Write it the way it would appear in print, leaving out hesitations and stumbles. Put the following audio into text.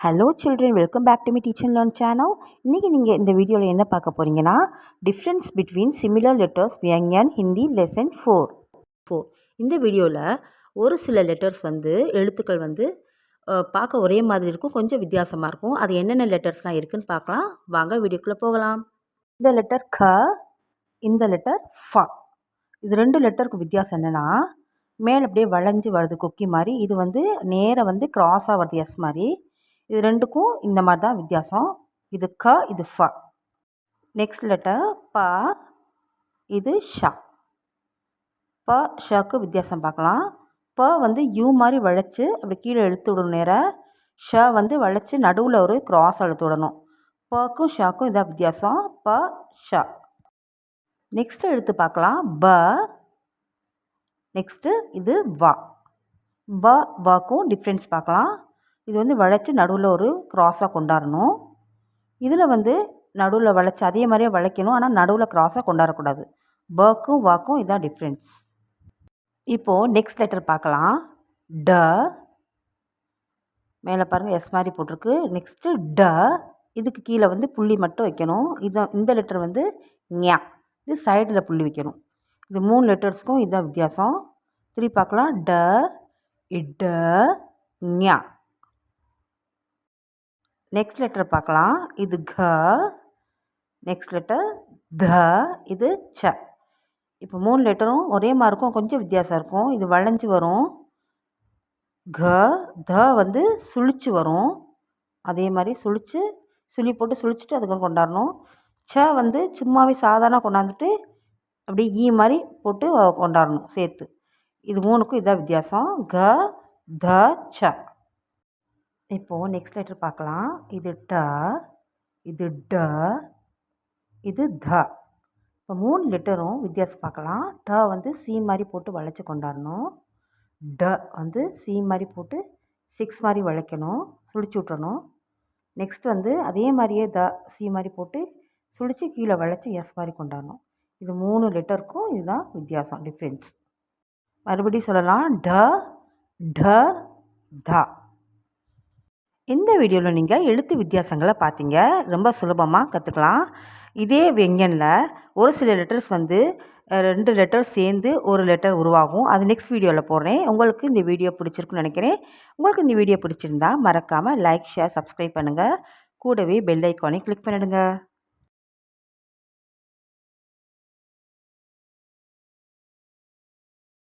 Hello children, welcome back to me teach and learn channel. இன்றைக்கி நீங்கள் இந்த வீடியோவில் என்ன பார்க்க போகிறீங்கன்னா, டிஃப்ரென்ஸ் பிட்வீன் சிமிலர் லெட்டர்ஸ் வியங்யன் ஹிந்தி லெசன் 4. இந்த வீடியோவில் ஒரு சில லெட்டர்ஸ் எழுத்துக்கள் பார்க்க ஒரே மாதிரி இருக்கும், கொஞ்சம் வித்தியாசமாக இருக்கும். அது என்னென்ன லெட்டர்ஸ்லாம் இருக்குதுன்னு பார்க்கலாம். வாங்க வீடியோக்குள்ளே போகலாம். இந்த லெட்டர் க, இந்த லெட்டர் ஃப. இது ரெண்டு லெட்டருக்கு வித்தியாசம் என்னென்னா, மேலே அப்படியே வளைஞ்சு வருது கொக்கி மாதிரி. இது நேராக க்ராஸாக வருது எஸ் மாதிரி. இது ரெண்டுக்கும் இந்த மாதிரி தான் வித்தியாசம். இது க, இது ஃப. நெக்ஸ்ட் லெட்டர் ப, இது ஷ. ப ஷக்கு வித்தியாசம் பார்க்கலாம். ப யூ மாதிரி வளைச்சி அப்படி கீழே இழுத்து விடணும் நேராக. ஷ வளைச்சி நடுவில் ஒரு கிராஸ் இழுத்து விடணும். பக்கும் ஷக்கும் இதான் வித்தியாசம். ப ஷ. நெக்ஸ்ட்டு எழுத்து பார்க்கலாம். ப. நெக்ஸ்ட்டு இது வ. ப வக்கும் டிஃப்ரென்ஸ் பார்க்கலாம். இது வளைச்சி நடுவில் ஒரு க்ராஸாக கொண்டாடணும். இதில் நடுவில் வளைச்சி அதே மாதிரியே வளைக்கணும், ஆனால் நடுவில் க்ராஸாக கொண்டாடக்கூடாது. பக்கும் வாக்கும் இதுதான் டிஃப்ரென்ஸ். இப்போது நெக்ஸ்ட் லெட்டர் பார்க்கலாம். ட. மேலே பாருங்கள் எஸ் மாதிரி போட்டிருக்கு. நெக்ஸ்ட்டு ட. இதுக்கு கீழே புள்ளி மட்டும் வைக்கணும். இந்த லெட்டர் ஞா. இது சைடில் புள்ளி வைக்கணும். இது 3 லெட்டர்ஸ்க்கும் இதுதான் வித்தியாசம். திருப்பி பார்க்கலாம். ட, இட, ஞா. நெக்ஸ்ட் லெட்டர் பார்க்கலாம். இது க. நெக்ஸ்ட் லெட்டர் த. இது ச. இப்போ 3 லெட்டரும் ஒரே மாதிரி இருக்கும், கொஞ்சம் வித்தியாசம் இருக்கும். இது வளைஞ்சு வரும். க. த சுழிச்சு வரும். அதே மாதிரி சுழி போட்டு சுழிச்சிட்டு அதுக்கப்புறம் கொண்டாடணும். ச சும்மாவே சாதாரண கொண்டாந்துட்டு அப்படியே ஈ மாதிரி போட்டு கொண்டாடணும் சேர்த்து. இது 3க்கும் இதான் வித்தியாசம். க, த, ச. இப்போது நெக்ஸ்ட் லெட்டர் பார்க்கலாம். இது ட, இது ட, இது த. இப்போ 3 லெட்டரும் வித்தியாசம் பார்க்கலாம். ட சி மாதிரி போட்டு வளைச்சி கொண்டாடணும். ட சி மாதிரி போட்டு 6 மாதிரி வளைக்கணும், சுழிச்சு விட்றணும். நெக்ஸ்ட் அதே மாதிரியே த சி மாதிரி போட்டு சுழித்து கீழே வளைச்சி எஸ் மாதிரி கொண்டாடணும். இது 3 லெட்டருக்கும் இதுதான் வித்தியாசம், டிஃப்ரென்ஸ். மறுபடியும் சொல்லலாம். ட, ட, த. இந்த வீடியோவில் நீங்கள் எழுத்து வித்தியாசங்களை பார்த்தீங்க. ரொம்ப சுலபமாக கற்றுக்கலாம். இதே வெங்கனில் ஒரு சில லெட்டர்ஸ் 2 லெட்டர் சேர்ந்து ஒரு லெட்டர் உருவாகும். அது நெக்ஸ்ட் வீடியோவில் போடுறேன். உங்களுக்கு இந்த வீடியோ பிடிச்சிருக்குன்னு நினைக்கிறேன். உங்களுக்கு இந்த வீடியோ பிடிச்சிருந்தா மறக்காமல் லைக், ஷேர், சப்ஸ்கிரைப் பண்ணுங்கள். கூடவே பெல் ஐக்கானை கிளிக் பண்ணிடுங்க.